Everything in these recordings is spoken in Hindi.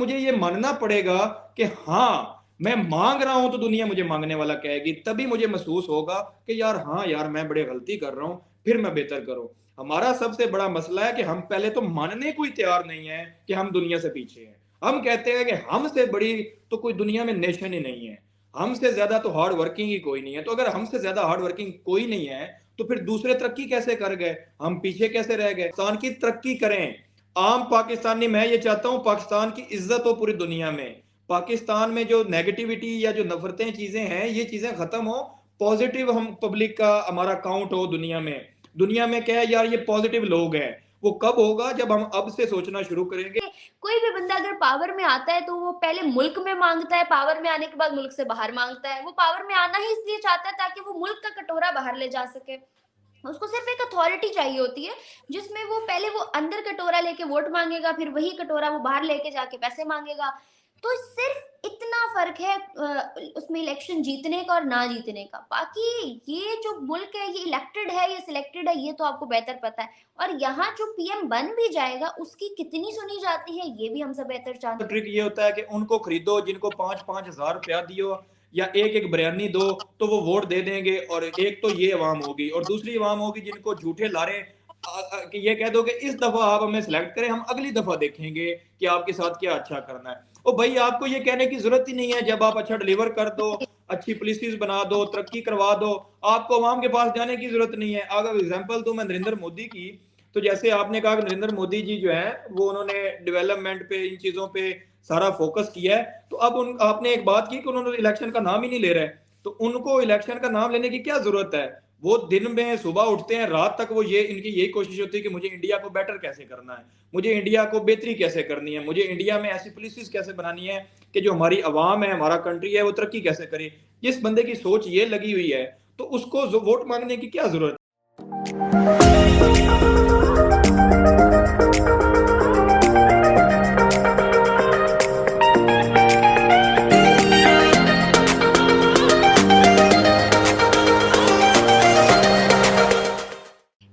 मुझे ये मानना पड़ेगा कि हाँ, मैं मांग रहा हूं तो दुनिया मुझे मांगने वाला कहेगी, तभी मुझे महसूस होगा कि यार हाँ यार मैं बड़े गलती कर रहा हूं, फिर मैं बेहतर करूं। हमारा सबसे बड़ा मसला है कि हम पहले तो मानने को ही तैयार नहीं है कि हम दुनिया से पीछे हैं। हम कहते हैं कि हमसे बड़ी तो कोई दुनिया में नेशन ही नहीं है, हमसे ज्यादा तो हार्ड वर्किंग ही कोई नहीं है। तो अगर हमसे ज्यादा हार्ड वर्किंग कोई नहीं है तो फिर दूसरे तरक्की कैसे कर गए, हम पीछे कैसे रह गए। पाकिस्तान की तरक्की करें, आम पाकिस्तानी, मैं ये चाहता हूं पाकिस्तान की इज्जत हो पूरी दुनिया में। पाकिस्तान में जो नेगेटिविटी या जो नफरतें चीजें हैं ये चीजें खत्म हो, पॉजिटिव हम पब्लिक का हमारा काउंट हो दुनिया में। दुनिया में क्या है यार, ये पॉजिटिव लोग हैं। वो कब होगा, जब हम अब से सोचना शुरू करेंगे। कोई भी बंदा अगर पावर में आता है तो वो पहले मुल्क में मांगता है, पावर में आने के बाद मुल्क से बाहर मांगता है। वो पावर में आना ही इसलिए चाहता है ताकि वो मुल्क का कटोरा बाहर ले जा सके। उसको सिर्फ एक अथॉरिटी चाहिए होती है जिसमें वो पहले वो अंदर कटोरा लेके वोट मांगेगा, फिर वही कटोरा वो बाहर लेके जाके पैसे मांगेगा। तो सिर्फ इतना फर्क है उसमें इलेक्शन जीतने का और ना जीतने का। बाकी ये जो मुल्क है ये इलेक्टेड है, ये सिलेक्टेड है, ये तो आपको बेहतर पता है। और यहाँ जो पीएम बन भी जाएगा उसकी कितनी सुनी जाती है ये भी हमसे बेहतर जानते हैं। ट्रिक ये होता है कि उनको खरीदो जिनको 5-5 हज़ार रुपया दियो या एक एक बिरयानी दो, तो वो वोट दे देंगे। और एक तो ये अवाम होगी, और दूसरी अवाम होगी जिनको झूठे लारे कि ये कह दो कि इस दफा आप हमें सिलेक्ट करें, हम अगली दफा देखेंगे कि आपके साथ क्या अच्छा करना है। ओ भाई, आपको ये कहने की जरूरत ही नहीं है। जब आप अच्छा डिलीवर कर दो, अच्छी पॉलिसीज बना दो, तरक्की करवा दो, आपको अवाम के पास जाने की जरूरत नहीं है। अगर एग्जाम्पल दूं मैं नरेंद्र मोदी की, तो जैसे आपने कहा कि नरेंद्र मोदी जी जो है वो उन्होंने डेवलपमेंट पे, इन चीजों पे सारा फोकस किया है। तो अब उन आपने एक बात की कि उन्होंने इलेक्शन का नाम ही नहीं ले रहे। तो उनको इलेक्शन का नाम लेने की क्या जरूरत है। वो दिन में सुबह उठते हैं, रात तक वो ये इनकी यही कोशिश होती है कि मुझे इंडिया को बेटर कैसे करना है, मुझे इंडिया को बेहतरी कैसे करनी है, मुझे इंडिया में ऐसी पॉलिसीज कैसे बनानी है कि जो हमारी आवाम है, हमारा कंट्री है, वो तरक्की कैसे करे। जिस बंदे की सोच ये लगी हुई है तो उसको वोट मांगने की क्या जरूरत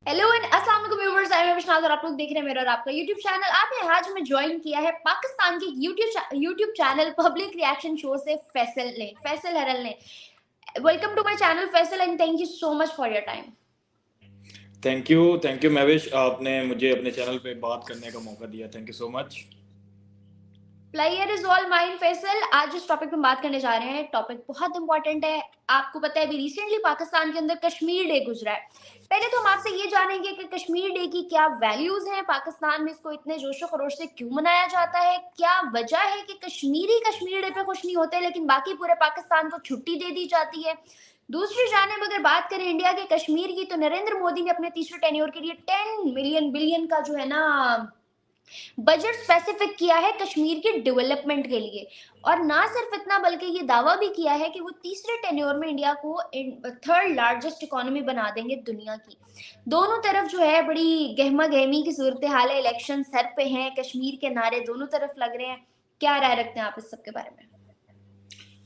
हेलो एंड अस्सलाम वालेकुम व्यूअर्स, आई एम विश्वास और आप लोग देख रहे हैं मेरा और आपका यूट्यूब चैनल। आपने आज में ज्वाइन किया है पाकिस्तान के YouTube channel public reaction show से फैसल हरल ने। Welcome to my channel Faisal and thank you so much for your time. Thank you Mahvish, आपने मुझे अपने चैनल पे बात करने का मौका दिया। Thank you so much. Player is all mind Faisal. आज जिस टॉपिक पे बात करने जा रहे हैं टॉपिक बहुत इंपॉर्टेंट है। आपको पता है अभी रिसेंटली पाकिस्तान के अंदर कश्मीर डे गुजरा है। पहले तो हम आपसे ये जानेंगे कि कश्मीर डे की क्या वैल्यूज हैं, पाकिस्तान में इसको इतने जोशो खरोश से क्यों मनाया जाता है, क्या वजह है कि कश्मीरी कश्मीर डे पे खुश नहीं होते लेकिन बाकी पूरे पाकिस्तान को छुट्टी दे दी जाती है। दूसरी जानेब अगर बात करें इंडिया के कश्मीर की, तो नरेंद्र मोदी ने अपने तीसरे टेन्योर के लिए 10 मिलियन बिलियन का जो है ना बजट स्पेसिफिक किया है कश्मीर के डेवलपमेंट के लिए। और ना सिर्फ इतना बल्कि ये दावा भी किया है कि वो तीसरे टेन्योर में इंडिया को थर्ड लार्जेस्ट इकोनॉमी बना देंगे दुनिया की। दोनों तरफ जो है बड़ी गहमा गहमी की सूरत हाल है, इलेक्शन सर पे हैं, कश्मीर के नारे दोनों तरफ लग रहे हैं। क्या राय रखते हैं आप इस सब के बारे में?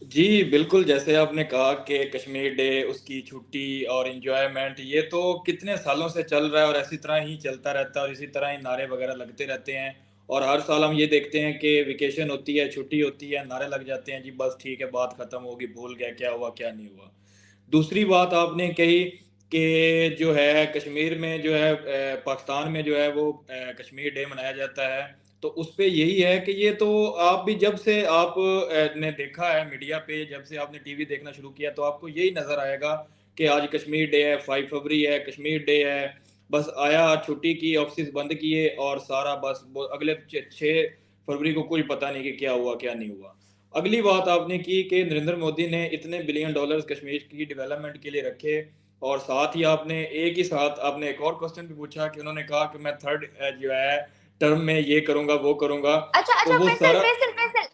जी बिल्कुल, जैसे आपने कहा कि कश्मीर डे, उसकी छुट्टी और इन्जॉयमेंट, ये तो कितने सालों से चल रहा है और इसी तरह ही चलता रहता है और इसी तरह ही नारे वगैरह लगते रहते हैं। और हर साल हम ये देखते हैं कि वेकेशन होती है, छुट्टी होती है, नारे लग जाते हैं, जी बस ठीक है, बात खत्म होगी, भूल गया क्या हुआ क्या नहीं हुआ। दूसरी बात आपने कही कि जो है कश्मीर में जो है पाकिस्तान में जो है वो कश्मीर डे मनाया जाता है। तो उस पे यही है कि ये तो आप भी जब से आप ने देखा है मीडिया पे, जब से आपने टीवी देखना शुरू किया तो आपको यही नजर आएगा कि आज कश्मीर डे है, 5 फरवरी है, कश्मीर डे है। बस आया, छुट्टी की, ऑफिस बंद किए और सारा बस अगले 6 फरवरी को कोई पता नहीं कि क्या हुआ क्या नहीं हुआ। अगली बात आपने की कि नरेंद्र मोदी ने इतने बिलियन डॉलर्स कश्मीर की डेवलपमेंट के लिए रखे, और साथ ही आपने एक ही साथ आपने एक और क्वेश्चन भी पूछा कि उन्होंने कहा कि मैं थर्ड जो है टर्म में ये करूंगा वो करूंगा। अच्छा तो अच्छा वो फैसल सारा Faisal Faisal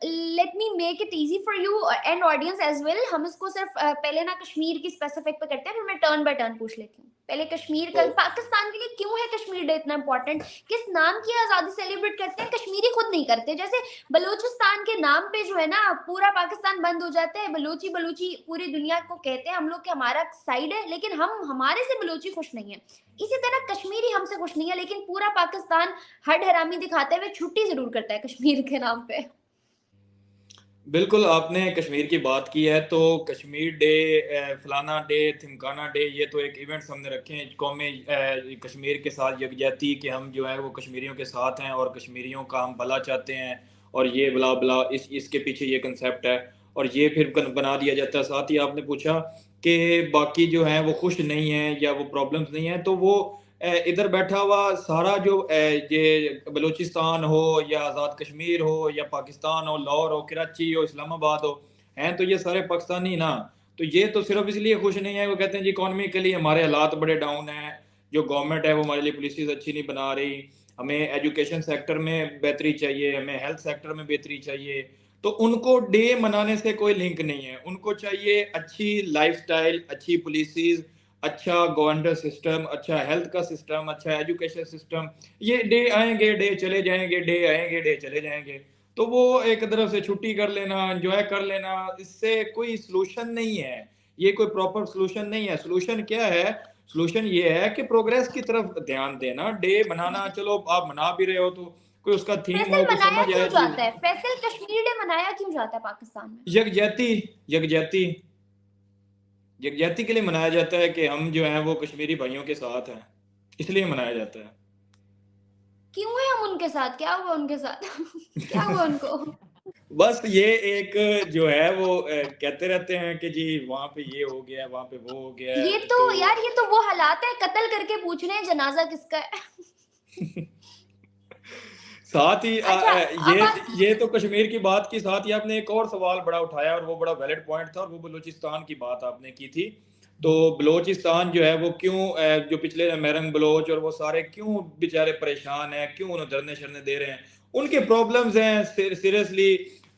let me make it easy for you and audience as well. हम इसको सिर्फ पहले ना कश्मीर की स्पेसिफिक पे करते हैं, फिर मैं टर्न बाय टर्न पूछ लेती हूँ। पहले कश्मीर का, पाकिस्तान के लिए क्यों है कश्मीर डे इतना इंपॉर्टेंट, किस नाम की आजादी सेलिब्रेट करते हैं, कश्मीरी खुद नहीं करते। जैसे बलूचिस्तान के नाम पे जो है ना पूरा पाकिस्तान बंद हो जाता है, बलूची बलूची पूरी दुनिया को कहते हैं हम लोग कि हमारा साइड है, लेकिन हम हमारे से बलूची खुश नहीं है। इसी तरह कश्मीरी हमसे खुश नहीं है, लेकिन पूरा पाकिस्तान हर हरामी दिखाते हुए छुट्टी जरूर करता है कश्मीर के नाम पे। बिल्कुल, आपने कश्मीर की बात की है तो कश्मीर डे, फलाना डे, थिमकाना डे, ये तो एक इवेंट्स हमने रखे हैं कौमी कश्मीर के साथ यकजहती कि हम जो है वो कश्मीरियों के साथ हैं और कश्मीरियों का हम भला चाहते हैं, और ये बला बला इसके पीछे ये कंसेप्ट है और ये फिर बना दिया जाता है। साथ ही आपने पूछा कि बाकी जो हैं वो खुश नहीं हैं या वो प्रॉब्लम्स नहीं हैं, तो वो इधर बैठा हुआ सारा जो ये बलूचिस्तान हो या आज़ाद कश्मीर हो या पाकिस्तान हो, लाहौर हो, कराची हो, इस्लामाबाद हो, हैं तो ये सारे पाकिस्तानी ना। तो ये तो सिर्फ इसलिए खुश नहीं है, वो कहते हैं जी इकोनॉमिकली हमारे हालात बड़े डाउन हैं, जो गवर्नमेंट है वो हमारे लिए पॉलिसीज अच्छी नहीं बना रही, हमें एजुकेशन सेक्टर में बेहतरी चाहिए, हमें हेल्थ सेक्टर में बेहतरी चाहिए। तो उनको डे मनाने से कोई लिंक नहीं है, उनको चाहिए अच्छी लाइफस्टाइल, अच्छी पॉलिसीज, अच्छा गवर्नेंस सिस्टम, अच्छा हेल्थ का सिस्टम, अच्छा एजुकेशन सिस्टम। ये डे आएंगे डे चले जाएंगे, डे आएंगे डे चले जाएंगे, तो वो एक तरफ से छुट्टी कर लेना, एंजॉय कर लेना, इससे कोई सलूशन नहीं है। ये कोई प्रॉपर सलूशन नहीं है। सलूशन क्या है? सलूशन ये है कि प्रोग्रेस की तरफ ध्यान देना। डे बनाना, चलो आप मना भी रहे हो तो कोई उसका थीम हो, फैसल कोई मनाया समझ क्यों आए चीज। जाता है, फैसल कश्मीर डे मनाया क्यों जाता है पाकिस्तान में? यकजहती, यकजहती, यकजहती के लिए मनाया जाता है कि हम जो हैं वो कश्मीरी भाइयों के साथ हैं, इसलिए मनाया जाता क्यों है हम उनके साथ, क्या हुआ उनके साथ क्या हुआ है। उनको? बस ये एक जो है वो कहते रहते हैं कि जी वहां पे ये हो गया, वहां पे वो हो गया ये तो तो यार, ये तो वो हालात है, कत्ल करके पूछ रहे हैं जनाजा किसका है। साथ ही अच्छा, अब आप ये तो कश्मीर की बात की, साथ ही आपने एक और सवाल बड़ा उठाया और वो बड़ा वैलिड पॉइंट था, और वो बलूचिस्तान की बात आपने की थी। तो बलूचिस्तान जो है वो क्यों जो पिछले मैरंग बलोच और वो सारे क्यों बेचारे परेशान हैं, क्यों उन्हें धरने शरने दे रहे हैं? उनके प्रॉब्लम्स हैं सीरियसली।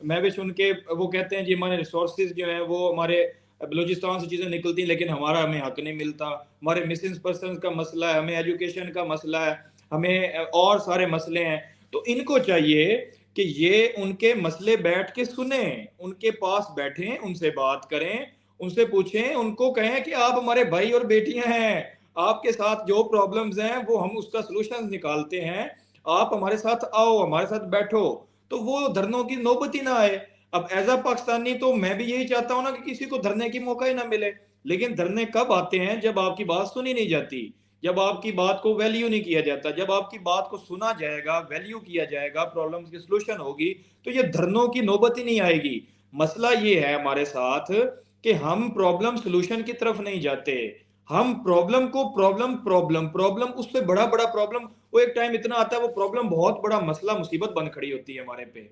मैं भी सुन के, वो कहते हैं जी हमारे रिसोर्सेज जो है वो हमारे बलूचिस्तान से चीज़ें निकलती हैं लेकिन हमारा हमें हक नहीं मिलता, हमारे मिसिंग पर्सन का मसला है, हमें एजुकेशन का मसला है, हमें और सारे मसले हैं। तो इनको चाहिए कि ये उनके मसले बैठ के सुने, उनके पास बैठें, उनसे बात करें, उनसे पूछें, उनको कहें कि आप हमारे भाई और बेटियां हैं, आपके साथ जो प्रॉब्लम्स हैं वो हम उसका सलूशन निकालते हैं, आप हमारे साथ आओ, हमारे साथ बैठो। तो वो धरनों की नौबत ही ना आए। अब एज अ पाकिस्तानी तो मैं भी यही चाहता हूं ना कि किसी को धरने की मौका ही ना मिले, लेकिन धरने कब आते हैं? जब आपकी बात सुनी नहीं जाती, जब आपकी बात को वैल्यू नहीं किया जाता। जब आपकी बात को सुना जाएगा, वैल्यू किया जाएगा, प्रॉब्लम्स की सलूशन होगी, तो ये धरनों की नौबत ही नहीं आएगी। मसला ये है हमारे साथ कि हम प्रॉब्लम सलूशन की तरफ नहीं जाते, हम प्रॉब्लम को प्रॉब्लम प्रॉब्लम प्रॉब्लम उससे बड़ा बड़ा प्रॉब्लम, वो एक टाइम इतना आता है वो प्रॉब्लम बहुत बड़ा मसला मुसीबत बन खड़ी होती है हमारे पे।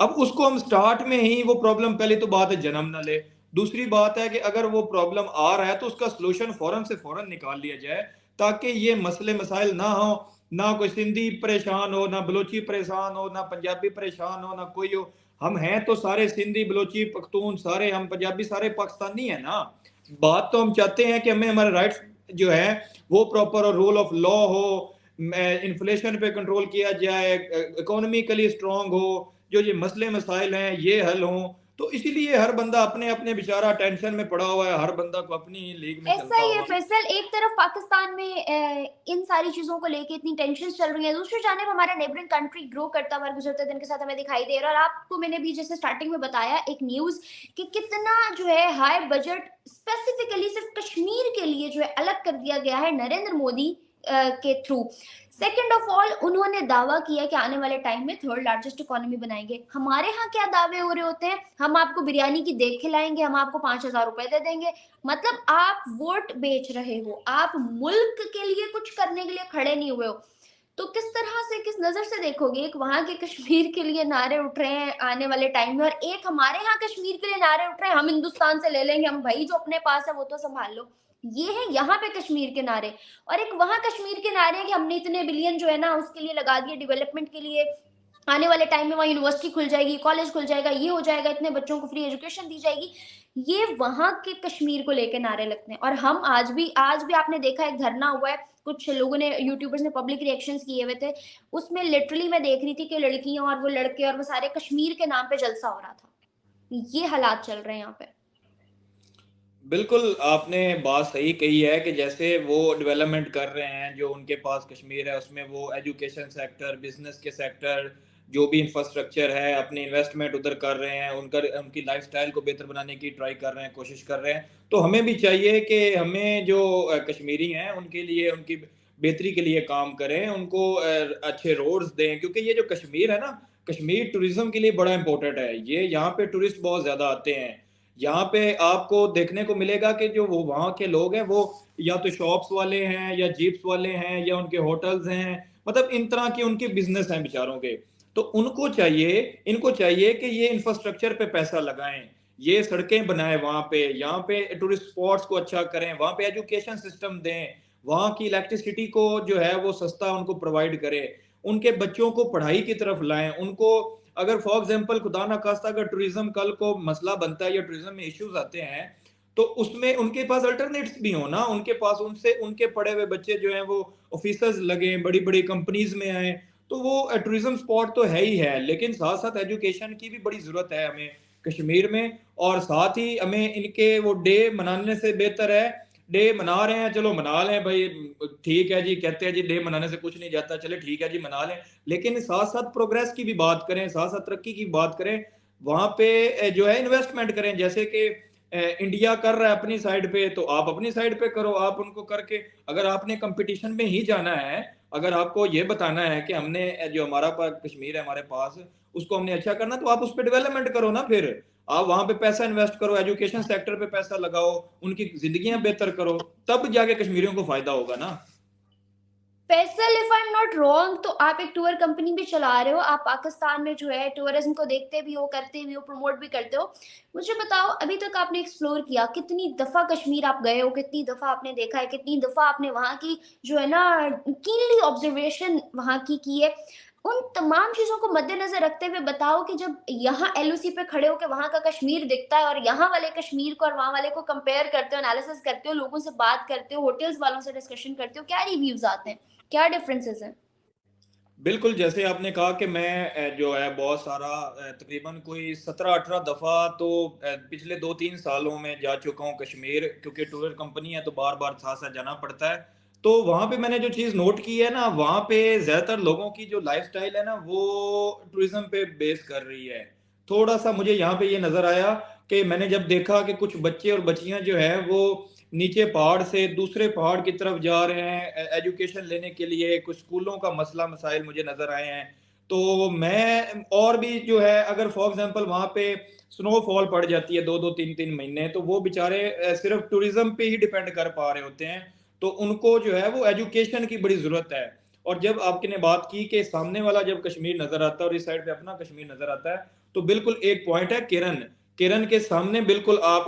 अब उसको हम स्टार्ट में ही वो प्रॉब्लम, पहली तो बात है जन्म ना ले, दूसरी बात है कि अगर वो प्रॉब्लम आ रहा है तो उसका सलूशन फौरन से फौरन निकाल लिया जाए, ताकि ये मसले मसाइल ना हो, ना कोई सिंधी परेशान हो, ना बलोची परेशान हो, ना पंजाबी परेशान हो, ना कोई हो। हम हैं तो सारे सिंधी बलोची पख्तून, सारे हम पंजाबी सारे पाकिस्तानी है ना। बात तो हम चाहते हैं कि हमें हमारे राइट्स जो है वो प्रॉपर और रूल ऑफ लॉ हो, इन्फ्लेशन पे कंट्रोल किया जाए, इकोनॉमिकली स्ट्रांग हो, जो ये मसले मसाइल हैं ये हल हों। तो इसीलिए हर बंदा अपने अपने बेचारा टेंशन में पड़ा हुआ है, हर बंदा को अपनी लीग में ऐसा चलता ही है हुआ। फैसल, एक तरफ पाकिस्तान में इन सारी चीजों को लेके इतनी टेंशन चल रही है, दूसरी जानब हमारा नेबरिंग कंट्री ग्रो करता हुआ गुजरते दिन के साथ हमें दिखाई दे रहा है। और आपको मैंने भी जैसे स्टार्टिंग में बताया एक न्यूज कि कितना जो है हाई बजट स्पेसिफिकली सिर्फ कश्मीर के लिए जो है अलग कर दिया गया है नरेंद्र मोदी के थ्रू। सेकेंड ऑफ ऑल, उन्होंने दावा किया कि आने वाले टाइम में थर्ड लार्जेस्ट इकोनॉमी बनाएंगे। हमारे यहाँ क्या दावे हो रहे होते हैं, हम आपको बिरयानी की देख खिलाएंगे, हम आपको 5,000 रुपए दे देंगे। मतलब आप वोट बेच रहे हो, आप मुल्क के लिए कुछ करने के लिए खड़े नहीं हुए हो। तो किस तरह से, किस नजर से देखोगे? एक वहां के कश्मीर के लिए नारे उठ रहे हैं आने वाले टाइम में, और एक हमारे यहाँ कश्मीर के लिए नारे उठ रहे हैं हम हिंदुस्तान से ले लेंगे, हम भाई जो अपने पास है वो तो संभाल लो। ये है यहाँ पे कश्मीर के नारे, और एक वहां कश्मीर के नारे हैं कि हमने इतने बिलियन जो है ना उसके लिए लगा दिए डेवलपमेंट के लिए, आने वाले टाइम में वहाँ यूनिवर्सिटी खुल जाएगी, कॉलेज खुल जाएगा, ये हो जाएगा, इतने बच्चों को फ्री एजुकेशन दी जाएगी। ये वहाँ के कश्मीर को लेके नारे लगते हैं। और हम आज भी आपने देखा है धरना हुआ है, कुछ लोगों ने, यूट्यूबर्स ने पब्लिक रिएक्शंस किए हुए थे। उसमें लिटरली मैं देख रही थी कि लड़कियां और वो लड़के और वो सारे कश्मीर के नाम पे जलसा हो रहा था। ये हालात चल रहे हैं यहाँ पे। बिल्कुल, आपने बात सही कही है कि जैसे वो डेवलपमेंट कर रहे हैं, जो उनके पास कश्मीर है, उसमें वो एजुकेशन सेक्टर, बिज़नेस के सेक्टर, जो भी इंफ्रास्ट्रक्चर है, अपनी इन्वेस्टमेंट उधर कर रहे हैं, उनकी लाइफ़स्टाइल को बेहतर बनाने की ट्राई कर रहे हैं, कोशिश कर रहे हैं। तो हमें भी चाहिए कि हमें जो कश्मीरी हैं, उनके लिए, उनकी बेहतरी के लिए काम करें, उनको अच्छे रोड्स दें, क्योंकि ये जो कश्मीर है ना, कश्मीर टूरिज़्म के लिए बड़ा इम्पोर्टेंट है। ये यहाँ पे टूरिस्ट बहुत ज़्यादा आते हैं। यहाँ पे आपको देखने को मिलेगा कि जो वो वहाँ के लोग हैं, वो या तो शॉप्स वाले हैं, या जीप्स वाले हैं, या उनके होटल्स हैं, मतलब इन तरह के उनके बिजनेस हैं बेचारों के। तो इनको चाहिए कि ये इंफ्रास्ट्रक्चर पे पैसा लगाएं, ये सड़कें बनाएं वहाँ पे, यहाँ पे टूरिस्ट स्पॉट्स को अच्छा करें, वहाँ पे एजुकेशन सिस्टम दें, वहाँ की इलेक्ट्रिसिटी को जो है वो सस्ता उनको प्रोवाइड करें, उनके बच्चों को पढ़ाई की तरफ लाएं, उनको, अगर फॉर एग्जांपल खुदा ना खास्ता अगर टूरिज्म कल को मसला बनता है या टूरिज्म में इश्यूज आते हैं, तो उसमें उनके पास अल्टरनेट्स भी हो ना, उनके पास, उनसे उनके पढ़े हुए बच्चे जो हैं वो ऑफिसर्स लगे, बड़ी बड़ी कंपनीज में आए। तो वो टूरिज्म स्पॉट तो है ही है, लेकिन साथ साथ एजुकेशन की भी बड़ी जरूरत है हमें कश्मीर में। और साथ ही हमें इनके वो डे मनाने से बेहतर है, डे मना रहे हैं, चलो मना लें भाई, ठीक है जी, कहते हैं जी डे मनाने से कुछ नहीं जाता, चले ठीक है जी मना लें, लेकिन साथ साथ प्रोग्रेस की भी बात करें, साथ साथ तरक्की की बात करें, वहां पे जो है इन्वेस्टमेंट करें। जैसे कि इंडिया कर रहा है अपनी साइड पे, तो आप अपनी साइड पे करो, आप उनको करके, अगर आपने कंपटीशन में ही जाना है, अगर आपको ये बताना है कि हमने जो हमारा कश्मीर है हमारे पास, उसको हमने अच्छा करना, तो आप उस पर डेवलपमेंट करो ना, फिर आप वहां पे पैसा इन्वेस्ट करो, एजुकेशन सेक्टर पे पैसा लगाओ, उनकी जिंदगियां बेहतर करो, तब जाके कश्मीरियों को फायदा होगा ना। Faisal, if I am not wrong, तो आप एक टूर कंपनी भी चला रहे हो, आप पाकिस्तान में जो है टूरिज्म को देखते भी हो, करते भी हो, प्रमोट भी करते हो। मुझे बताओ, अभी तक आपने एक्सप्लोर किया, कितनी दफा कश्मीर आप गए हो, कितनी दफा आपने देखा है, कितनी दफा आपने वहां की जो है ना कीनली ऑब्जर्वेशन वहां की है। उन तमाम चीजों को मद्देनजर रखते हुए बताओ कि जब यहाँ एलओसी पे खड़े हो के वहां का कश्मीर दिखता है, और यहाँ वाले कश्मीर को और वहां वाले को कंपेयर करते हो, एनालिसिस करते हो, लोगों से बात करते हो, होटल्स वालों से डिस्कशन करते हो, क्या रिव्यूज आते हैं, क्या डिफरेंसेस हैं? बिल्कुल, जैसे आपने कहा कि मैं जो है बहुत सारा, तकरीबन कोई 17-18 दफ़ा तो पिछले 2-3 सालों में जा चुका हूँ कश्मीर, क्योंकि टूर कंपनी है तो बार-बार साथ-साथ जाना पड़ता है। तो वहाँ पे मैंने जो चीज़ नोट की है ना, वहाँ पे ज़्यादातर लोगों की जो लाइफ़स्टाइल है ना, वो टूरिज़्म पे बेस कर रही है। थोड़ा-सा मुझे यहाँ पे ये नज़र आया कि मैंने जब देखा कि कुछ बच्चे और बच्चियाँ जो हैं वो नीचे पहाड़ से दूसरे पहाड़ की तरफ जा रहे हैं एजुकेशन लेने के लिए, कुछ स्कूलों का मसला मसाइल मुझे नज़र आए हैं। तो मैं, और भी जो है, अगर फॉर एग्जांपल वहाँ पे स्नोफॉल पड़ जाती है 2-2 3-3 महीने, तो वो बेचारे सिर्फ टूरिज्म पे ही डिपेंड कर पा रहे होते हैं। तो उनको जो है वो एजुकेशन की बड़ी ज़रूरत है। और जब आपने बात की कि सामने वाला जब कश्मीर नज़र आता है और इस साइड पे अपना कश्मीर नज़र आता है, तो बिल्कुल एक पॉइंट है किरण, किरण के सामने बिल्कुल आप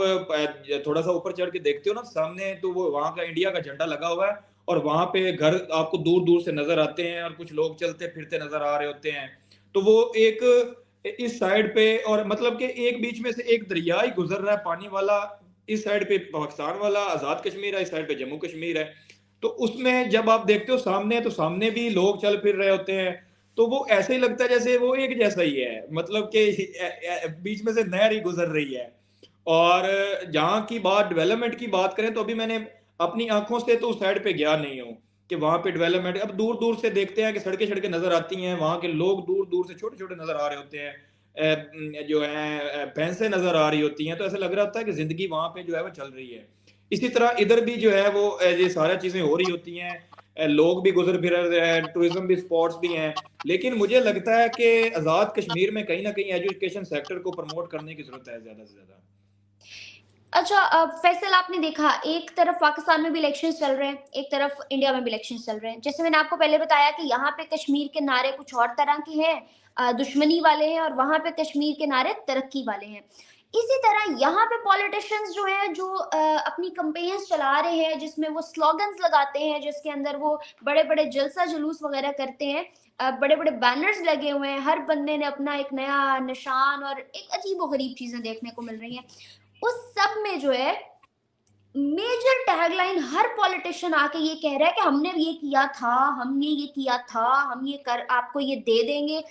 थोड़ा सा ऊपर चढ़ के देखते हो ना सामने, तो वो वहां का इंडिया का झंडा लगा हुआ है, और वहां पे घर आपको दूर दूर से नजर आते हैं, और कुछ लोग चलते फिरते नजर आ रहे होते हैं। तो वो एक इस साइड पे, और मतलब कि एक बीच में से एक दरिया ही गुजर रहा है पानी वाला, इस साइड पे पाकिस्तान वाला आजाद कश्मीर है, इस साइड पे जम्मू कश्मीर है। तो उसमें जब आप देखते हो सामने, तो सामने भी लोग चल फिर रहे होते हैं, तो वो ऐसे ही लगता है जैसे वो एक जैसा ही है, मतलब कि बीच में से नहर ही गुजर रही है। और जहाँ की बात, डेवलपमेंट की बात करें, तो अभी मैंने अपनी आंखों से तो उस साइड पे गया नहीं हूँ कि वहां पे डेवलपमेंट, अब दूर दूर से देखते हैं कि सड़कें सड़कें नजर आती हैं, वहां के लोग दूर दूर से छोटे छोटे नजर आ रहे होते हैं, जो है भैंसें नजर आ रही होती हैं, तो ऐसा लग रहा होता है कि जिंदगी वहां पे जो है वो चल रही है। इसी तरह इधर भी जो है वो ये सारी चीजें हो रही होती हैं, लोग भी गुजर फिर रहे हैं, टूरिज्म भी, स्पॉट्स भी हैं। लेकिन मुझे लगता है कि आज़ाद कश्मीर में कहीं ना कहीं एजुकेशन सेक्टर को प्रमोट करने की जरूरत है ज़्यादा से ज़्यादा। अच्छा, फैसल, आपने देखा एक तरफ पाकिस्तान में भी इलेक्शंस चल रहे हैं, एक तरफ इंडिया में भी इलेक्शंस चल रहे हैं। जैसे मैंने आपको पहले बताया कि यहाँ पे कश्मीर के नारे कुछ और तरह के हैं, दुश्मनी वाले हैं, और वहां पे कश्मीर के नारे तरक्की वाले हैं। इसी तरह यहाँ पे पॉलिटिशियंस जो हैं, जो अपनी कंपेन्स चला रहे हैं, जिसमें वो स्लोगन्स लगाते हैं, जिसके अंदर वो बड़े बड़े जलसा जुलूस वगैरह करते हैं, बड़े बड़े बैनर्स लगे हुए हैं, हर बंदे ने अपना एक नया निशान और एक अजीबोगरीब चीजें देखने को मिल रही हैं। उस सब में जो है मेजर टैगलाइन हर पॉलिटिशियन आके ये कह रहा है कि हमने ये किया था, हमने ये किया था, हम ये कर आपको ये दे देंगे।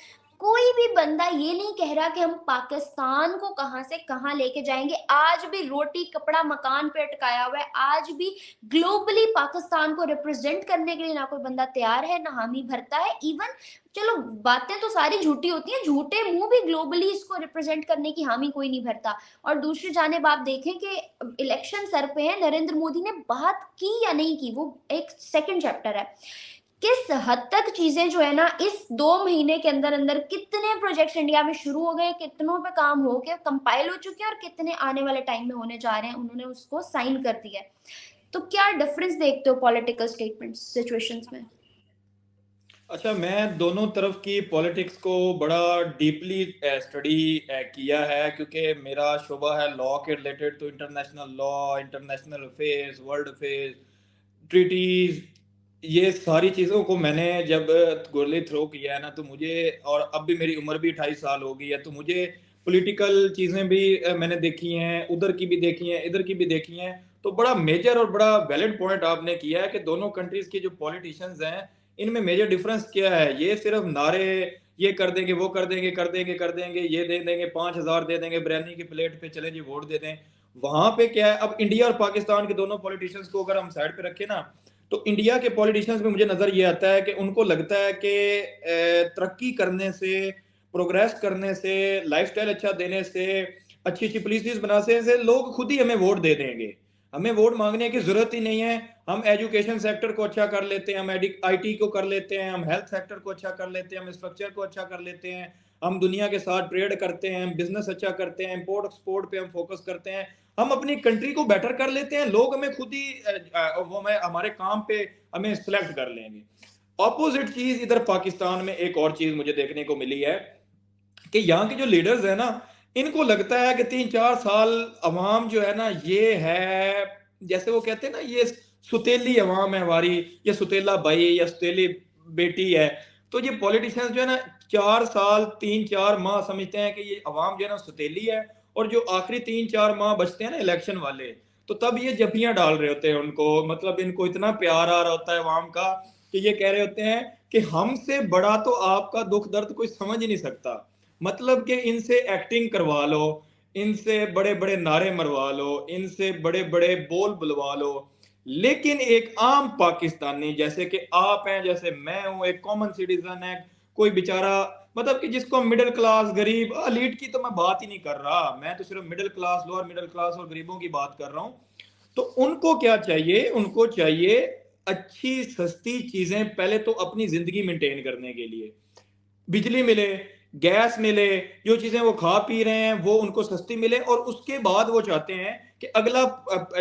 कोई भी बंदा ये नहीं कह रहा कि हम पाकिस्तान को कहां से कहां लेके जाएंगे। आज भी रोटी कपड़ा मकान पे अटकाया हुआ है। आज भी ग्लोबली पाकिस्तान को रिप्रेजेंट करने के लिए ना कोई बंदा तैयार है, ना हामी भरता है। इवन चलो बातें तो सारी झूठी होती हैं, झूठे मुंह भी ग्लोबली इसको रिप्रेजेंट करने की हामी कोई नहीं भरता। और दूसरी जानिब आप देखें कि इलेक्शन सर पे है, नरेंद्र मोदी ने बात की या नहीं की वो एक सेकंड चैप्टर है। किस हद तक चीजें जो है ना इस 2 महीने के अंदर अंदर कितने प्रोजेक्ट्स इंडिया में शुरू हो गए, कितनों पे काम हो के कंपाइल हो चुके हैं और कितने आने वाले टाइम में होने जा रहे हैं, उन्होंने उसको साइन कर दिया है। तो क्या डिफरेंस देखते हो पॉलिटिकल स्टेटमेंट सिचुएशंस में? अच्छा, मैं दोनों तरफ की पॉलिटिक्स को बड़ा डीपली स्टडी किया है, क्योंकि मेरा शोबा है लॉ के रिलेटेड। तो international law, international affairs, world affairs, treaties, ये सारी चीज़ों को मैंने जब गोरली थ्रो किया है ना, तो मुझे, और अब भी मेरी उम्र भी 28 साल हो गई है, तो मुझे पॉलिटिकल चीज़ें भी मैंने देखी हैं, उधर की भी देखी हैं, इधर की भी देखी हैं। तो बड़ा मेजर और बड़ा वैलिड पॉइंट आपने किया है कि दोनों कंट्रीज़ के जो पॉलिटिशियंस हैं, इनमें मेजर डिफरेंस क्या है। ये सिर्फ नारे, ये कर देंगे, वो कर देंगे, कर देंगे, कर देंगे, ये दे देंगे, 5,000 दे देंगे बिरयानी की प्लेट पे, चले जी वोट दे दें। वहां पे क्या है, अब इंडिया और पाकिस्तान के दोनों पॉलिटिशियंस को अगर हम साइड पे रखें ना, तो इंडिया के पॉलिटिशियंस में मुझे नजर ये आता है कि उनको लगता है कि तरक्की करने से, प्रोग्रेस करने से, लाइफस्टाइल अच्छा देने से, अच्छी अच्छी पॉलिसीज बनाने से लोग खुद ही हमें वोट दे देंगे। हमें वोट मांगने की जरूरत ही नहीं है। हम एजुकेशन सेक्टर को अच्छा कर लेते हैं, हम आईटी को कर लेते हैं, हम हेल्थ सेक्टर को अच्छा कर लेते हैं, हम स्ट्रक्चर को अच्छा कर लेते हैं, हम दुनिया के साथ ट्रेड करते हैं, हम बिजनेस अच्छा करते हैं, इंपोर्ट एक्सपोर्ट पे हम फोकस करते हैं, हम अपनी कंट्री को बेटर कर लेते हैं। लोग हमें खुद ही वो मैं हमारे काम पे हमें सिलेक्ट कर लेंगे। ऑपोजिट चीज इधर पाकिस्तान में एक और चीज मुझे देखने को मिली है कि यहाँ के जो लीडर्स है ना, इनको लगता है कि 3-4 साल अवाम जो है ना, ये है जैसे वो कहते हैं ना, ये सुतेली अवाम है हमारी, ये सुतेला भाई या सुतेली बेटी है। तो ये पॉलिटिशियंस जो है ना, 4 साल 3-4 माह समझते हैं कि ये अवाम जो है ना सुतेली है, और जो आखिरी 3-4 माह बचते हैं ना इलेक्शन वाले, तो तब ये जफियां डाल रहे होते हैं उनको। मतलब इनको इतना प्यार आ रहा होता है अवाम का कि ये कह रहे होते हैं कि हमसे बड़ा तो आपका दुख दर्द कोई समझ ही नहीं सकता। मतलब कि इनसे एक्टिंग करवा लो, इनसे बड़े बड़े नारे मरवा लो, इनसे बड़े बड़े बोल बुलवा लो, लेकिन एक आम पाकिस्तानी जैसे कि आप हैं, जैसे मैं हूं, एक कॉमन सिटीजन है, कोई बेचारा, मतलब कि जिसको मिडिल क्लास, गरीब, एलीट की तो मैं बात ही नहीं कर रहा, मैं तो सिर्फ middle class, lower middle class और गरीबों की बात कर रहा हूं। तो उनको क्या चाहिए, उनको चाहिए अच्छी सस्ती चीजें, पहले तो अपनी जिंदगी मेंटेन करने के लिए बिजली मिले, गैस मिले, जो चीजें वो खा पी रहे हैं वो उनको सस्ती मिले, और उसके बाद वो चाहते हैं कि अगला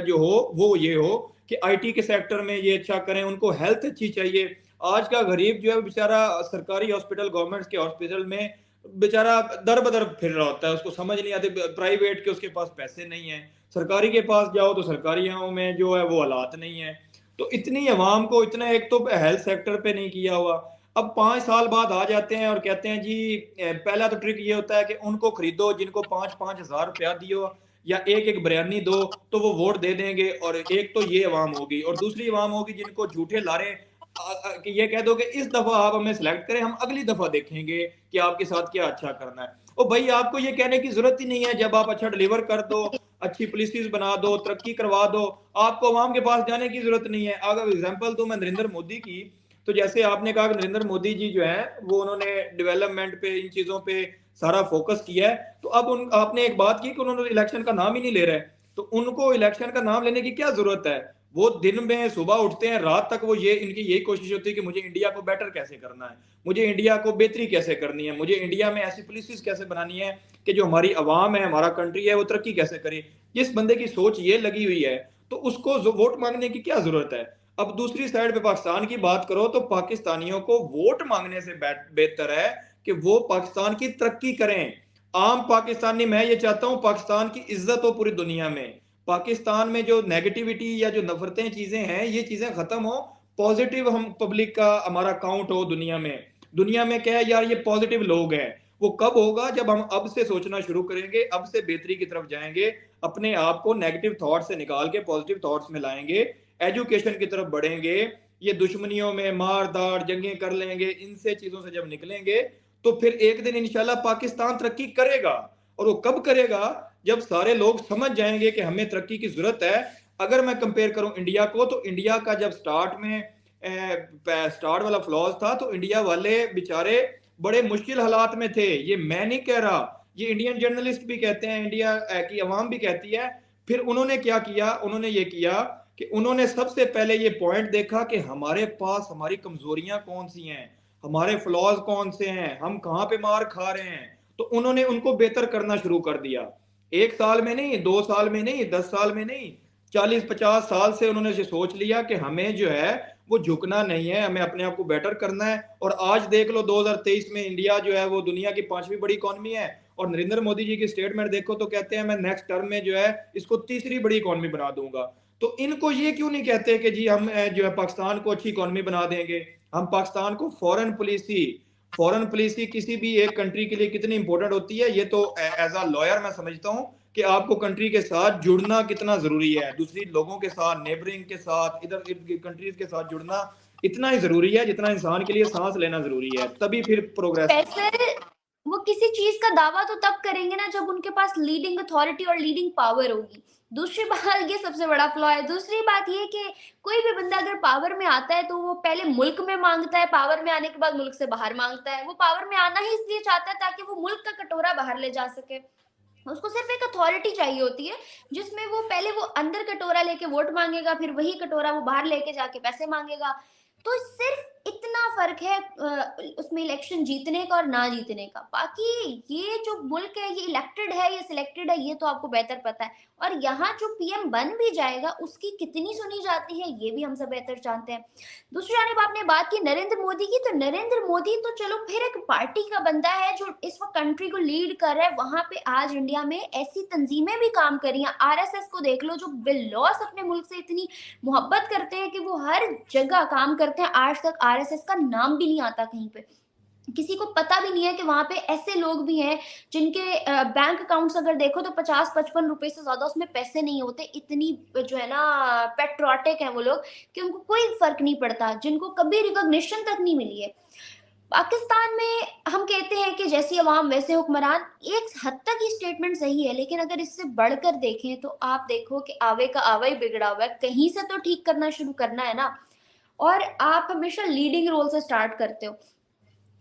जो हो वो ये हो कि आईटी के सेक्टर में ये अच्छा करें, उनको हेल्थ अच्छी चाहिए। आज का गरीब जो है बेचारा सरकारी हॉस्पिटल, गवर्नमेंट के हॉस्पिटल में बेचारा दर बदर फिर रहा होता है, उसको समझ नहीं आती, प्राइवेट के उसके पास पैसे नहीं है, सरकारी के पास जाओ तो सरकारी में जो है वो हालात नहीं है। तो इतनी आवाम को इतना, एक तो हेल्थ सेक्टर पे नहीं किया हुआ। अब 5 साल बाद आ जाते हैं और कहते हैं जी, पहला तो ट्रिक ये होता है कि उनको खरीदो, जिनको 5-5 हज़ार रुपया दियो या एक एक बिरयानी दो, तो वो वोट दे देंगे। और एक तो ये अवाम होगी, और दूसरी अवाम होगी जिनको झूठे लारे कि ये कह दो कि इस दफा आप हमें सिलेक्ट करें, हम अगली दफा देखेंगे कि आपके साथ क्या अच्छा करना है। ओ भाई, आपको ये कहने की जरूरत ही नहीं है, जब आप अच्छा डिलीवर कर दो, अच्छी पॉलिसीज बना दो, तरक्की करवा दो, आपको अवाम के पास जाने की जरूरत नहीं है। अगर एग्जाम्पल दूं मैं नरेंद्र मोदी की, तो जैसे आपने कहा कि नरेंद्र मोदी जी जो है वो उन्होंने डेवलपमेंट पे, इन चीजों पे सारा फोकस किया है। तो अब आपने एक बात की कि उन्होंने इलेक्शन का नाम ही नहीं ले रहे, तो उनको इलेक्शन का नाम लेने की क्या जरूरत है। वो दिन में सुबह उठते हैं, रात तक वो ये, इनकी यही कोशिश होती है कि मुझे इंडिया को बेटर कैसे करना है, मुझे इंडिया को बेहतरी कैसे करनी है, मुझे इंडिया में ऐसी पॉलिसीज कैसे बनानी है कि जो हमारी आवाम है, हमारा कंट्री है, वो तरक्की कैसे करे। जिस बंदे की सोच ये लगी हुई है, तो उसको वोट मांगने की क्या जरूरत है। अब दूसरी साइड पे पाकिस्तान की बात करो, तो पाकिस्तानियों को वोट मांगने से बेहतर है कि वो पाकिस्तान की तरक्की करें। आम पाकिस्तानी, मैं ये चाहता हूं पाकिस्तान की इज्जत हो पूरी दुनिया में, पाकिस्तान में जो नेगेटिविटी या जो नफरतें चीजें हैं, ये चीजें खत्म हो, पॉजिटिव हम पब्लिक का हमारा काउंट हो दुनिया में। दुनिया में क्या है यार, ये पॉजिटिव लोग हैं। वो कब होगा? जब हम अब से सोचना शुरू करेंगे, अब से बेहतरी की तरफ जाएंगे, अपने आप को नेगेटिव थॉट से निकाल के पॉजिटिव थॉट्स में लाएंगे, एजुकेशन की तरफ बढ़ेंगे, ये दुश्मनियों में मार दाड़ जंगें कर लेंगे, इनसे चीजों से जब निकलेंगे तो फिर एक दिन इंशाल्लाह पाकिस्तान तरक्की करेगा। और वो कब करेगा? जब सारे लोग समझ जाएंगे कि हमें तरक्की की जरूरत है। अगर मैं कंपेयर करूं इंडिया को, तो इंडिया का जब स्टार्ट वाला फ्लॉज था, तो इंडिया वाले बेचारे बड़े मुश्किल हालात में थे। ये मैं नहीं कह रहा, ये इंडियन जर्नलिस्ट भी कहते हैं, इंडिया की अवाम भी कहती है। फिर उन्होंने क्या किया? उन्होंने ये किया कि उन्होंने सबसे पहले ये पॉइंट देखा कि हमारे पास हमारी कमजोरियां कौन सी हैं, हमारे फ्लॉज कौन से हैं, हम कहाँ पे मार खा रहे हैं। तो उन्होंने उनको बेहतर करना शुरू कर दिया। 1 साल में नहीं, 2 साल में नहीं, 10 साल में नहीं, 40-50 साल से उन्होंने सोच लिया कि हमें जो है वो झुकना नहीं है, हमें अपने आप को बेटर करना है। और आज देख लो 2023 में इंडिया जो है वो दुनिया की 5वीं बड़ी इकॉनमी है। और नरेंद्र मोदी जी की स्टेटमेंट देखो तो कहते हैं मैं नेक्स्ट टर्म में जो है इसको तीसरी बड़ी इकॉनमी बना दूंगा। तो इनको ये क्यों नहीं कहते कि जी हम जो है पाकिस्तान को अच्छी इकॉनमी बना देंगे? हम पाकिस्तान को फॉरेन पॉलिसी किसी भी एक कंट्री के लिए कितनी इंपॉर्टेंट होती है, ये तो एज अ लॉयर मैं समझता हूँ कि आपको कंट्री के साथ जुड़ना कितना जरूरी है, दूसरी लोगों के साथ, नेबरिंग के साथ, इधर कंट्रीज के साथ जुड़ना इतना ही जरूरी है जितना इंसान के लिए सांस लेना जरूरी है, तभी फिर प्रोग्रेस। फैसल, वो किसी चीज का दावा तो तब करेंगे ना जब उनके पास लीडिंग अथॉरिटी और लीडिंग पावर होगी। दूसरी बात, ये सबसे बड़ा फ्लॉ है। दूसरी बात ये कि कोई भी बंदा अगर पावर में आता है तो वो पहले मुल्क में मांगता है, पावर में आने के बाद मुल्क से बाहर मांगता है। वो पावर में आना ही इसलिए चाहता है ताकि वो मुल्क का कटोरा बाहर ले जा सके। उसको सिर्फ एक अथॉरिटी चाहिए होती है जिसमें वो पहले वो अंदर कटोरा लेके वोट मांगेगा, फिर वही कटोरा वो बाहर लेके जाके पैसे मांगेगा। तो सिर्फ इतना फर्क है उसमें इलेक्शन जीतने का और ना जीतने का। बाकी ये जो मुल्क है ये इलेक्टेड है, ये सिलेक्टेड है, ये तो आपको बेहतर पता है। और यहाँ जो पीएम बन भी जाएगा उसकी कितनी सुनी जाती है ये भी हम सब बेहतर जानते हैं। दूसरी जानब आपने बात की नरेंद्र मोदी की, तो नरेंद्र मोदी तो चलो फिर एक पार्टी का बंदा है जो इस वक्त कंट्री को लीड कर रहा है। वहां पे आज इंडिया में ऐसी तंजीमें भी काम कर रही हैं, आरएसएस को देख लो जो बिल्लौस अपने मुल्क से इतनी मोहब्बत करते हैं कि वो हर जगह काम करते हैं। आज तक आरएसएस का नाम भी नहीं आता कहीं पे, किसी को पता भी नहीं है कि वहां पे ऐसे लोग भी हैं जिनके बैंक अकाउंट्स अगर देखो तो 50-55 रुपए से ज्यादा उसमें पैसे नहीं होते। इतनी जो है ना पेट्रोटिक है वो लोग कि उनको कोई फर्क नहीं पड़ता, जिनको कभी रिकॉग्निशन तक नहीं मिली है। पाकिस्तान में हम कहते हैं कि जैसी अवाम वैसे हुक्मरान, एक हद तक ये स्टेटमेंट सही है, लेकिन अगर इससे बढ़कर देखें तो आप देखो कि आवे का आवा ही बिगड़ा हुआ है। कहीं से तो ठीक करना शुरू करना है ना। और आप हमेशा लीडिंग रोल से स्टार्ट करते हो।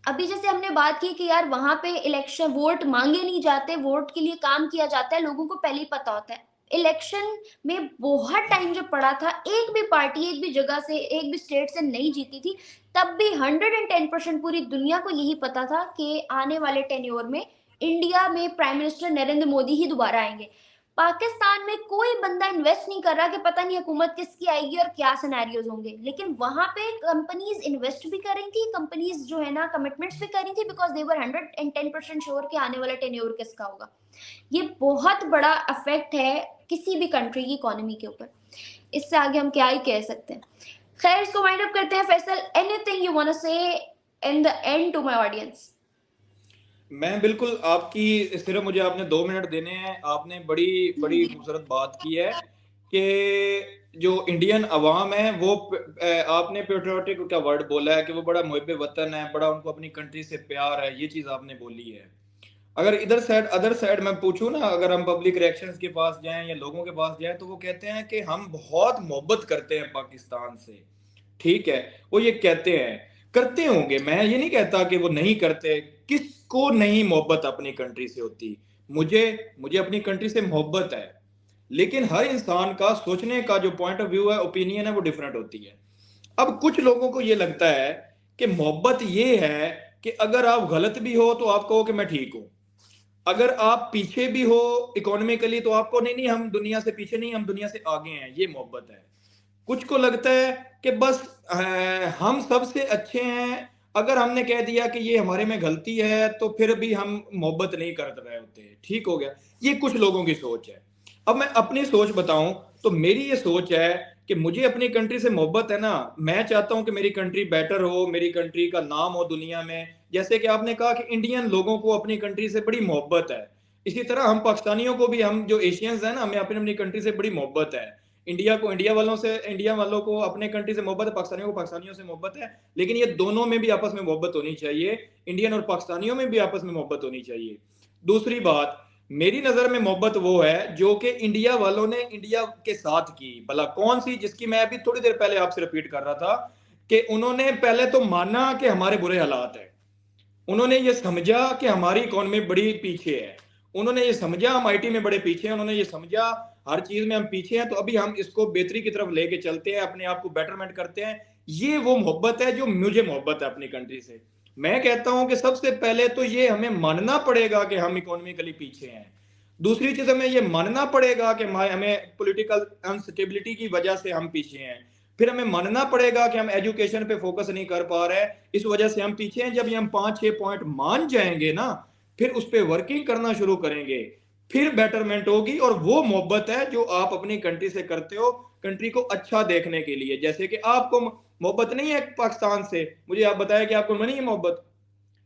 अभी जैसे हमने बात की कि यार वहां पे इलेक्शन वोट मांगे नहीं जाते, वोट के लिए काम किया जाता है, लोगों को पहले ही पता होता है। इलेक्शन में बहुत टाइम जब पड़ा था, एक भी पार्टी एक भी जगह से एक भी स्टेट से नहीं जीती थी, तब भी 110% पूरी दुनिया को यही पता था कि आने वाले टेन्योर में इंडिया में प्राइम मिनिस्टर नरेंद्र मोदी ही दोबारा आएंगे। पाकिस्तान में कोई बंदा इन्वेस्ट नहीं कर रहा कि पता नहीं हुकूमत किसकी आएगी और क्या सिनेरियोज होंगे, लेकिन वहां पे कंपनीज इन्वेस्ट भी कर रही थी, कंपनीज जो है ना कमिटमेंट्स भी कर रही थी, बिकॉज दे वर 110% श्योर कि आने वाला टेन्योर किसका होगा। ये बहुत बड़ा अफेक्ट है किसी भी कंट्री की इकोनॉमी के ऊपर। इससे आगे हम क्या ही कह सकते हैं। खैर, इसको वाइंड अप करते हैं। Faisal, anything you want to say in the end to my audience? मैं बिल्कुल आपकी, सिर्फ मुझे आपने 2 मिनट देने हैं। आपने बड़ी बड़ी खूबसूरत बात की है कि जो इंडियन अवाम है वो आपने पेट्रियोटिक का वर्ड बोला है कि वो बड़ा मुहिब वतन है, बड़ा उनको अपनी कंट्री से प्यार है, ये चीज़ आपने बोली है। अगर इधर साइड अदर साइड मैं पूछूं ना, अगर हम पब्लिक रिएक्शंस के पास जाएं या लोगों के पास जाएं, तो वो कहते हैं कि हम बहुत मोहब्बत करते हैं पाकिस्तान से। ठीक है, वो ये कहते हैं, करते होंगे, मैं ये नहीं कहता कि वो नहीं करते। किसको नहीं मोहब्बत अपनी कंट्री से होती? मुझे मुझे अपनी कंट्री से मोहब्बत है, लेकिन हर इंसान का सोचने का जो पॉइंट ऑफ व्यू है, ओपिनियन है, वो डिफरेंट होती है। अब कुछ लोगों को ये लगता है कि मोहब्बत ये है कि अगर आप गलत भी हो तो आप कहो कि मैं ठीक हूं, अगर आप पीछे भी हो इकोनॉमिकली तो आपको नहीं नहीं हम दुनिया से पीछे नहीं, हम दुनिया से आगे हैं, ये मोहब्बत है। कुछ को लगता है कि बस हम सबसे अच्छे हैं, अगर हमने कह दिया कि ये हमारे में गलती है तो फिर भी हम मोहब्बत नहीं कर रहे होते, ठीक हो गया। ये कुछ लोगों की सोच है। अब मैं अपनी सोच बताऊं तो मेरी ये सोच है कि मुझे अपनी कंट्री से मोहब्बत है ना, मैं चाहता हूं कि मेरी कंट्री बेटर हो, मेरी कंट्री का नाम हो दुनिया में। जैसे कि आपने कहा कि इंडियन लोगों को अपनी कंट्री से बड़ी मोहब्बत है, इसी तरह हम पाकिस्तानियों को भी, हम जो एशियंस हैं ना, हमें अपनी अपनी कंट्री से बड़ी मोहब्बत है। इंडिया को इंडिया वालों से, इंडिया वालों को अपने कंट्री से मोहब्बत है, पाकिस्तानियों को पाकिस्तानियों से मोहब्बत है। लेकिन ये दोनों में भी आपस में मोहब्बत होनी चाहिए, इंडियन और पाकिस्तानियों में भी आपस में मोहब्बत होनी चाहिए। दूसरी बात, मेरी नजर में मोहब्बत वो है जो कि इंडिया वालों ने इंडिया के साथ की। भला कौन सी, जिसकी मैं अभी थोड़ी देर पहले आपसे रिपीट कर रहा था कि उन्होंने पहले तो माना कि हमारे बुरे हालात है, उन्होंने ये समझा कि हमारी इकोनॉमी बड़ी पीछे है, उन्होंने ये समझा हम आईटी में बड़े पीछे हैं, उन्होंने ये समझा हर चीज में हम पीछे हैं, तो अभी हम इसको बेहतरी की तरफ लेके चलते हैं, अपने आप को बेटरमेंट करते हैं। ये वो मोहब्बत है जो मुझे मोहब्बत है अपनी कंट्री से। मैं कहता हूं कि सबसे पहले तो ये हमें मानना पड़ेगा कि हम इकोनॉमिकली पीछे हैं। दूसरी चीज हमें ये मानना पड़ेगा कि हमें पॉलिटिकल अनस्टेबिलिटी की वजह से हम पीछे हैं। फिर हमें मानना पड़ेगा कि हम एजुकेशन पे फोकस नहीं कर पा रहे, इस वजह से हम पीछे हैं। जब ये हम 5-6 पॉइंट मान जाएंगे ना, फिर उस पर वर्किंग करना शुरू करेंगे, फिर बेटरमेंट होगी। और वो मोहब्बत है जो आप अपनी कंट्री से करते हो, कंट्री को अच्छा देखने के लिए। जैसे कि आपको मोहब्बत नहीं है पाकिस्तान से, मुझे आप बताया कि आपको नहीं है मोहब्बत,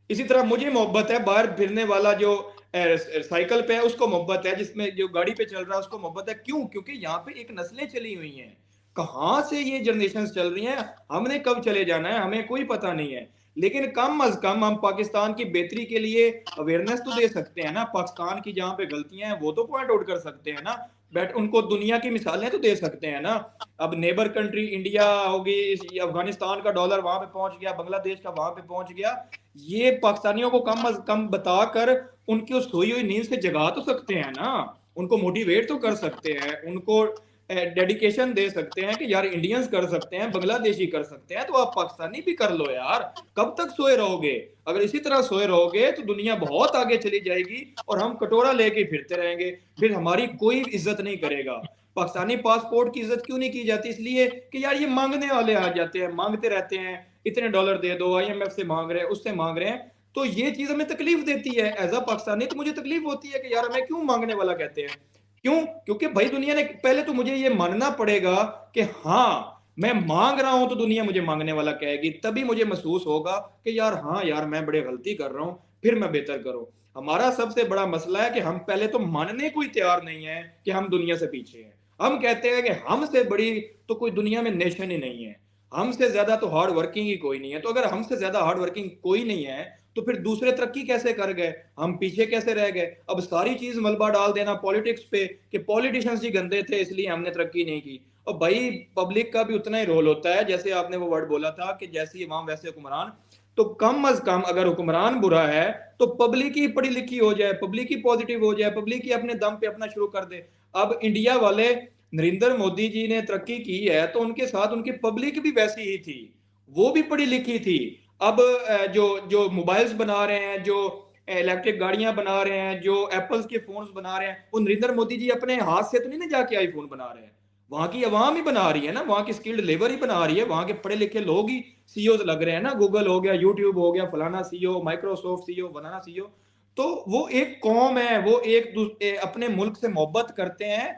इसी तरह मुझे मोहब्बत है बाहर फिरने वाला जो साइकिल पे है उसको मोहब्बत है, जिसमें जो गाड़ी पे चल रहा है उसको मोहब्बत है। क्यों? क्योंकि यहाँ पे एक नस्लें चली हुई हैं, कहाँ से ये जनरेशन चल रही हैं, हमने कब चले जाना है हमें कोई पता नहीं है। लेकिन कम अज कम हम पाकिस्तान की बेहतरी के लिए अवेयरनेस तो दे सकते हैं ना, पाकिस्तान की जहाँ पे गलतियां हैं वो तो पॉइंट आउट कर सकते हैं ना, बट उनको दुनिया की मिसालें तो दे सकते हैं ना। अब नेबर कंट्री इंडिया होगी, अफगानिस्तान का डॉलर वहां पे पहुंच गया, बांग्लादेश का वहां पे पहुंच गया, ये पाकिस्तानियों को कम अज कम बताकर उनकी उस सोई हुई नींद से जगा तो सकते हैं ना, उनको मोटिवेट तो कर सकते हैं, उनको डेडिकेशन दे सकते हैं कि यार इंडियंस कर सकते हैं, बांग्लादेशी कर सकते हैं, तो आप पाकिस्तानी भी कर लो यार। कब तक सोए रहोगे? अगर इसी तरह सोए रहोगे तो दुनिया बहुत आगे चली जाएगी और हम कटोरा लेके फिरते रहेंगे, फिर हमारी कोई इज्जत नहीं करेगा। पाकिस्तानी पासपोर्ट की इज्जत क्यों नहीं की जाती? इसलिए कि यार ये मांगने वाले आ जाते हैं, मांगते रहते हैं, इतने डॉलर दे दो, आईएमएफ से मांग रहे हैं, उससे मांग रहे हैं, तो ये चीज हमें तकलीफ देती है। एज अ पाकिस्तानी तो मुझे तकलीफ होती है कि यार हमें क्यों मांगने वाला कहते हैं। क्यों? क्योंकि भाई दुनिया ने, पहले तो मुझे ये मानना पड़ेगा कि हाँ मैं मांग रहा हूं तो दुनिया मुझे मांगने वाला कहेगी, तभी मुझे महसूस होगा कि यार हाँ यार मैं बड़े गलती कर रहा हूं, फिर मैं बेहतर करूं। हमारा सबसे बड़ा मसला है कि हम पहले तो मानने को ही तैयार नहीं है कि हम दुनिया से पीछे हैं। हम कहते हैं कि हमसे बड़ी तो कोई दुनिया में नेशन ही नहीं है, हमसे ज्यादा तो हार्ड वर्किंग ही कोई नहीं है। तो अगर हमसे ज्यादा हार्ड वर्किंग कोई नहीं है तो फिर दूसरे तरक्की कैसे कर गए, हम पीछे कैसे रह गए? अब सारी चीज मलबा डाल देना पॉलिटिक्स पे कि पॉलिटिशियंस ही गंदे थे इसलिए हमने तरक्की नहीं की। और भाई पब्लिक का भी उतना ही रोल होता है, जैसे आपने वो वर्ड बोला था कि जैसी इमाम वैसे हुक्मरान। तो कम अज कम अगर हुक्मरान बुरा है तो पब्लिक ही पढ़ी लिखी हो जाए, पब्लिक ही पॉजिटिव हो जाए, पब्लिक ही अपने दम पे अपना शुरू कर दे। अब इंडिया वाले, नरेंद्र मोदी जी ने तरक्की की है तो उनके साथ उनकी पब्लिक भी वैसी ही थी, वो भी पढ़ी लिखी थी। अब जो जो मोबाइल्स बना रहे हैं, जो इलेक्ट्रिक गाड़ियां बना रहे हैं, जो एप्पल्स के फोन्स बना रहे हैं, वो नरेंद्र मोदी जी अपने हाथ से तो नहीं ना जाके आईफोन बना रहे हैं, वहां की अवाम ही बना रही है ना, वहां की स्किल्ड लेबर ही बना रही है, वहां के पढ़े लिखे लोग ही सीईओ लग रहे हैं ना, गूगल हो गया, यूट्यूब हो गया, फलाना सीईओ, माइक्रोसॉफ्ट सीईओ, फलाना सीईओ। तो वो एक कौम है, वो अपने मुल्क से मोहब्बत करते हैं।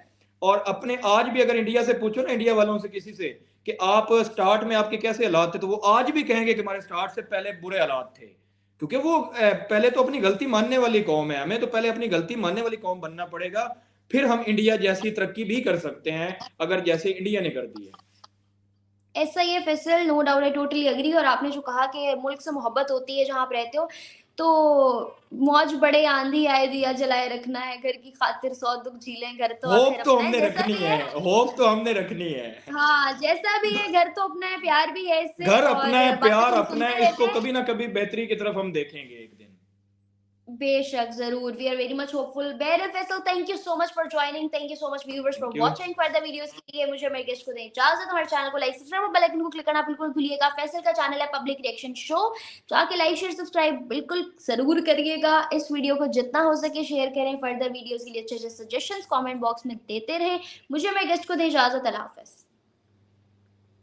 और अपने, आज भी अगर इंडिया से पूछो ना, इंडिया वालों से किसी से कि आप स्टार्ट में आपके कैसे हालात थे, तो वो आज भी कहेंगे कि हमारे स्टार्ट से पहले बुरे हालात थे। क्योंकि वो पहले तो अपनी गलती मानने वाली कौम है, हमें तो पहले अपनी गलती मानने वाली कौम बनना पड़ेगा, फिर हम इंडिया जैसी तरक्की भी कर सकते हैं अगर जैसे इंडिया ने कर दी है। ऐसा ही है Faisal, no doubt, I totally agree. और आपने जो कहा कि मुल्क से मोहब्बत होती है जहाँ आप रहते हो, तो मौज बड़े आंधी आए दिया जलाए रखना है, घर की खातिर सौ दुख झीलें, घर तो आखिर होप तो अपना है, हमने जैसा रखनी भी है, है। होप तो हमने रखनी है। हाँ, जैसा भी है, घर तो अपना है, प्यार भी है इससे, घर अपना और है, बातें प्यार तो हम अपना सुनते है, रहते इसको हैं। कभी ना कभी बेहतरी की तरफ हम देखेंगे एक दिन। बेशक, जरूर, we are very much hopeful. बेहर Faisal, thank you so much for joining, thank you so much viewers for thank you. Watching further videos के लिए। मुझे मेरे गेस्ट को दें इजाजत, हमारे चैनल को लाइक सब्सक्राइब और बेल आइकन को क्लिक करना बिल्कुल भूलिएगा। फैसल का चैनल है पब्लिक रिएक्शन शो, जाके लाइक शेयर सब्सक्राइब बिल्कुल जरूर करिएगा। इस वीडियो को जितना हो सके शेयर करें, फर्दर वीडियोस के लिए अच्छे अच्छे सजेशंस कमेंट बॉक्स में देते रहें। मुझे मेरे गेस्ट को दें इजाजत, अल्लाह हाफिज।